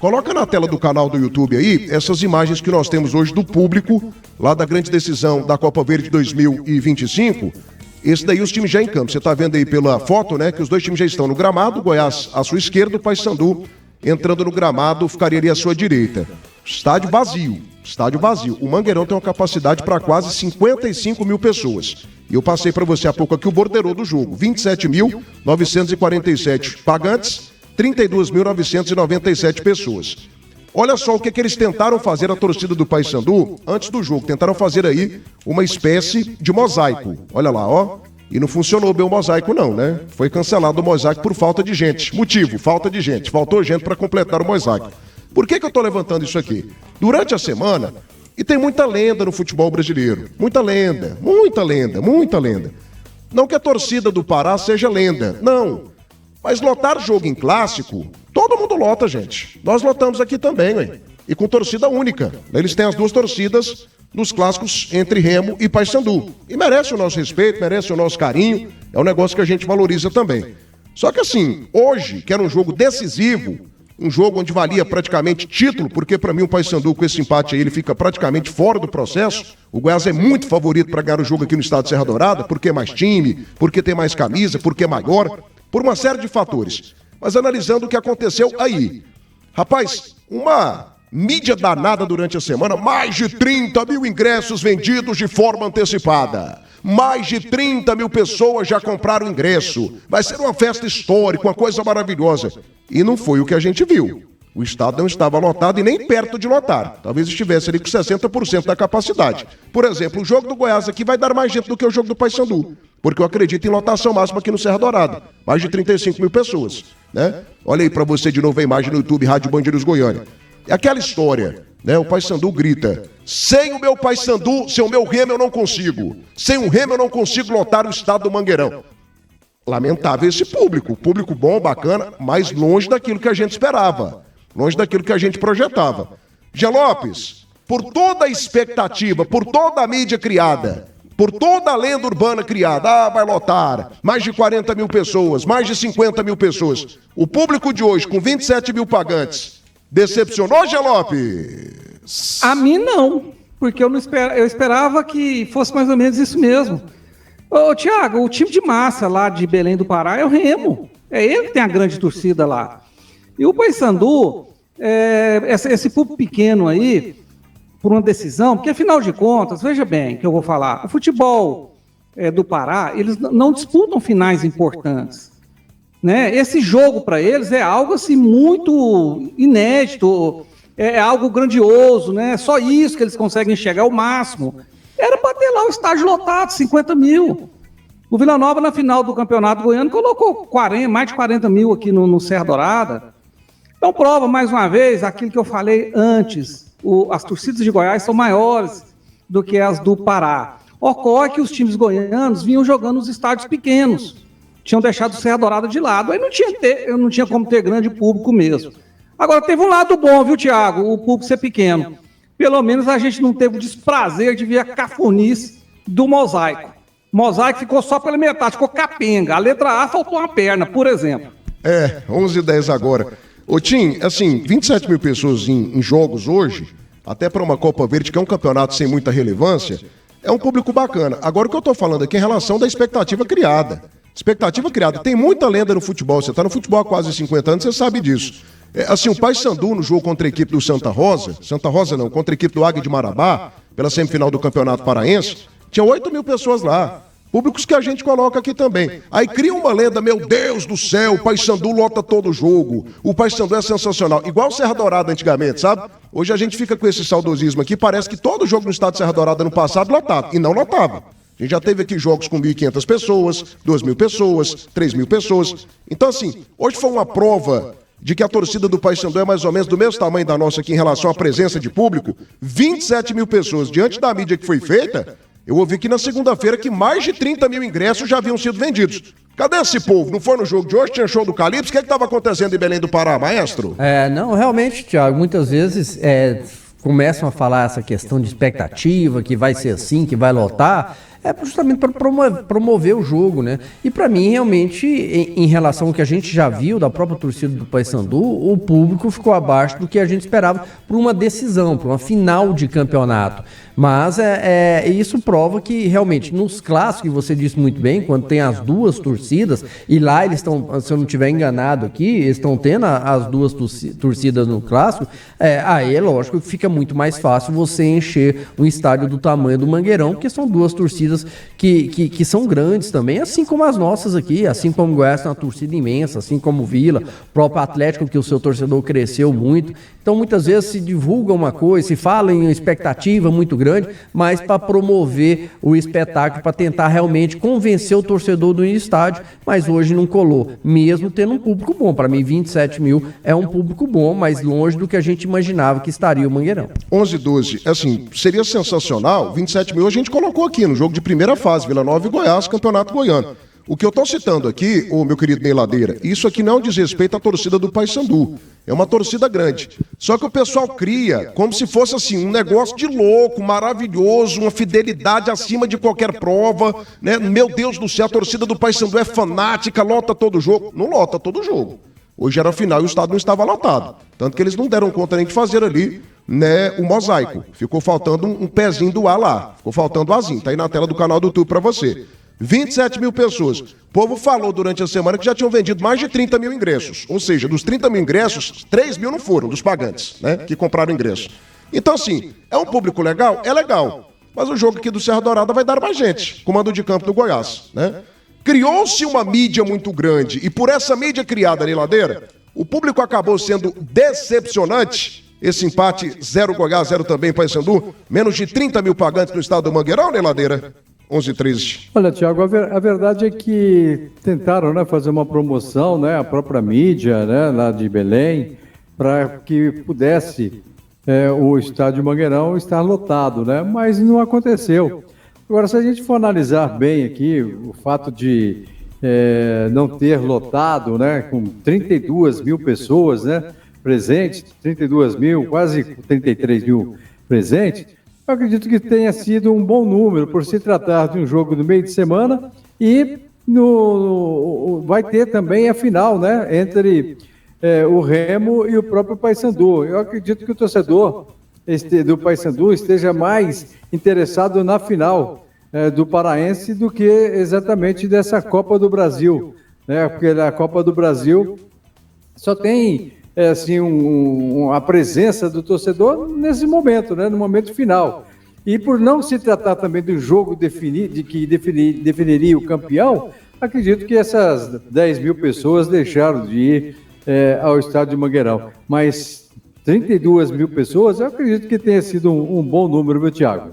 Coloca na tela do canal do YouTube aí essas imagens que nós temos hoje do público lá da grande decisão da Copa Verde 2025. Esse daí os times já em campo. Você está vendo aí pela foto, né, que os dois times já estão no gramado, Goiás à sua esquerda, o Paysandu entrando no gramado, ficaria ali à sua direita. Estádio vazio. O Mangueirão tem uma capacidade para quase 55 mil pessoas. E eu passei para você há pouco aqui o borderô do jogo. 27.947 pagantes, 32.997 pessoas. Olha só o que eles tentaram fazer, a torcida do Paysandu, antes do jogo. Tentaram fazer aí uma espécie de mosaico. Olha lá, ó. E não funcionou bem o mosaico não, né? Foi cancelado o mosaico por falta de gente. Motivo, falta de gente. Faltou gente para completar o mosaico. Por que eu tô levantando isso aqui? Durante a semana, e tem muita lenda no futebol brasileiro. Muita lenda. Não que a torcida do Pará seja lenda, não. Mas lotar jogo em clássico, todo mundo lota, gente. Nós lotamos aqui também, ué. E com torcida única. Eles têm as duas torcidas nos clássicos entre Remo e Paysandu. E merece o nosso respeito, merece o nosso carinho. É um negócio que a gente valoriza também. Só que assim, hoje, que era um jogo decisivo, um jogo onde valia praticamente título, porque para mim o Paysandu com esse empate aí, ele fica praticamente fora do processo. O Goiás é muito favorito para ganhar o jogo aqui no estado de Serra Dourada, porque é mais time, porque tem mais camisa, porque é maior, por uma série de fatores. Mas analisando o que aconteceu aí. Rapaz, uma mídia danada durante a semana, mais de 30 mil ingressos vendidos de forma antecipada. Mais de 30 mil pessoas já compraram ingresso. Vai ser uma festa histórica, uma coisa maravilhosa. E não foi o que a gente viu. O estado não estava lotado e nem perto de lotar. Talvez estivesse ali com 60% da capacidade. Por exemplo, o jogo do Goiás aqui vai dar mais gente do que o jogo do Paysandu. Porque eu acredito em lotação máxima aqui no Serra Dourada. Mais de 35 mil pessoas, né? Olha aí pra você de novo a imagem no YouTube, Rádio Band News Goiânia. É aquela história, né? O Paysandu grita: sem o meu Paysandu, sem o meu Remo eu não consigo. Sem o Remo eu não consigo lotar o estado do Mangueirão. Lamentável esse público. Público bom, bacana, mas longe daquilo que a gente esperava. Longe daquilo que a gente projetava. Gê Lopes, por toda a expectativa, por toda a mídia criada, por toda a lenda urbana criada, vai lotar, mais de 40 mil pessoas, mais de 50 mil pessoas. O público de hoje, com 27 mil pagantes, decepcionou, Gê Lopes? A mim não, porque eu esperava que fosse mais ou menos isso mesmo. Ô, Thiago, o time de massa lá de Belém do Pará é o Remo. É ele que tem a grande torcida lá. E o Paysandu, esse público pequeno aí, por uma decisão, porque afinal de contas, veja bem o que eu vou falar, o futebol do Pará, eles não disputam finais importantes, né? Esse jogo para eles é algo assim muito inédito, é algo grandioso, né? Só isso que eles conseguem chegar ao máximo. Era para ter lá o estádio lotado, 50 mil. O Vila Nova, na final do Campeonato Goiano, colocou mais de 40 mil aqui no Serra Dourada. Então prova, mais uma vez, aquilo que eu falei antes. As torcidas de Goiás são maiores do que as do Pará. Ocorre que os times goianos vinham jogando nos estádios pequenos. Tinham deixado o Serra Dourada de lado. Aí não tinha como ter grande público mesmo. Agora, teve um lado bom, viu, Thiago? O público ser pequeno. Pelo menos a gente não teve o desprazer de ver a cafonice do mosaico. O mosaico ficou só pela metade, ficou capenga. A letra A faltou uma perna, por exemplo. 11h10 agora. Ô Tim, assim, 27 mil pessoas em jogos hoje, até para uma Copa Verde, que é um campeonato sem muita relevância, é um público bacana. Agora, o que eu tô falando aqui é em relação da expectativa criada. Tem muita lenda no futebol. Você tá no futebol há quase 50 anos, você sabe disso. Assim, o Paysandu no jogo contra a equipe do contra a equipe do Águia de Marabá, pela semifinal do Campeonato Paraense, tinha 8 mil pessoas lá. Públicos que a gente coloca aqui também. Aí cria uma lenda, meu Deus do céu, o Paysandu lota todo o jogo. O Paysandu é sensacional. Igual o Serra Dourada antigamente, sabe? Hoje a gente fica com esse saudosismo aqui, parece que todo jogo no estado de Serra Dourada no passado lotado. E não lotava. A gente já teve aqui jogos com 1.500 pessoas, 2.000 pessoas, 3.000 pessoas. Então assim, hoje foi uma prova de que a torcida do Paysandu é mais ou menos do mesmo tamanho da nossa aqui em relação à presença de público. 27 mil pessoas. Diante da mídia que foi feita, eu ouvi que na segunda-feira que mais de 30 mil ingressos já haviam sido vendidos. Cadê esse povo? Não foi no jogo de hoje? Tinha show do Calypso? O que estava acontecendo em Belém do Pará, maestro? Não, realmente, Thiago, muitas vezes começam a falar essa questão de expectativa, que vai ser assim, que vai lotar. é justamente para promover o jogo, né? E para mim, realmente, em relação ao que a gente já viu da própria torcida do Paysandu, o público ficou abaixo do que a gente esperava para uma decisão, para uma final de campeonato. Mas isso prova que realmente nos clássicos, que você disse muito bem, quando tem as duas torcidas, e lá eles estão, se eu não estiver enganado aqui, eles estão tendo as duas torcidas no clássico, aí é lógico que fica muito mais fácil você encher um estádio do tamanho do Mangueirão, porque são duas torcidas que são grandes também, assim como as nossas aqui, assim como o Goiás tem uma torcida imensa, assim como o Vila, o próprio Atlético, que o seu torcedor cresceu muito. Então, muitas vezes se divulga uma coisa, se fala em expectativa muito grande, mas para promover o espetáculo, para tentar realmente convencer o torcedor do estádio, mas hoje não colou, mesmo tendo um público bom. Para mim, 27 mil é um público bom, mas longe do que a gente imaginava que estaria o Mangueirão. 11, 12, assim, seria sensacional, 27 mil a gente colocou aqui no jogo de primeira fase, Vila Nova e Goiás, Campeonato Goiano. O que eu estou citando aqui, meu querido Ney Ladeira, isso aqui não diz respeito à torcida do Paysandu. É uma torcida grande. Só que o pessoal cria como se fosse assim, um negócio de louco, maravilhoso, uma fidelidade acima de qualquer prova, né? Meu Deus do céu, a torcida do Paysandu é fanática, lota todo jogo. Não lota todo jogo. Hoje era a final e o estádio não estava lotado. Tanto que eles não deram conta nem de fazer ali, né, o mosaico. Ficou faltando um pezinho do ar lá. Ficou faltando o azinho. Tá aí na tela do canal do YouTube para você. 27 mil pessoas. O povo falou durante a semana que já tinham vendido mais de 30 mil ingressos. Ou seja, dos 30 mil ingressos, 3 mil não foram, dos pagantes, né? Que compraram ingresso. Então, assim, é um público legal? É legal. Mas o jogo aqui do Serra Dourada vai dar mais gente. Comando de campo do Goiás, né? Criou-se uma mídia muito grande. E por essa mídia criada, Ney Ladeira, o público acabou sendo decepcionante. Esse empate, 0 Goiás, 0 também Paysandu. Menos de 30 mil pagantes no estado do Mangueirão, Ney Ladeira? 11 13. Olha, Tiago, a verdade é que tentaram, né, fazer uma promoção, né, a própria mídia, né, lá de Belém, para que pudesse o estádio Mangueirão estar lotado, né, mas não aconteceu. Agora, se a gente for analisar bem aqui o fato de não ter lotado, né, com 32 mil pessoas, né, presentes, 32 mil, quase 33 mil presentes, eu acredito que tenha sido um bom número, por se tratar de um jogo no meio de semana e vai ter também a final, né, entre o Remo e o próprio Paysandu. Eu acredito que o torcedor do Paysandu esteja mais interessado na final do Paraense do que exatamente dessa Copa do Brasil, né, porque a Copa do Brasil só tem assim, a presença do torcedor nesse momento, né, no momento final. E por não se tratar também do jogo que definiria o campeão, acredito que essas 10 mil pessoas deixaram de ir ao estádio de Mangueirão. Mas 32 mil pessoas, eu acredito que tenha sido um bom número, meu Thiago.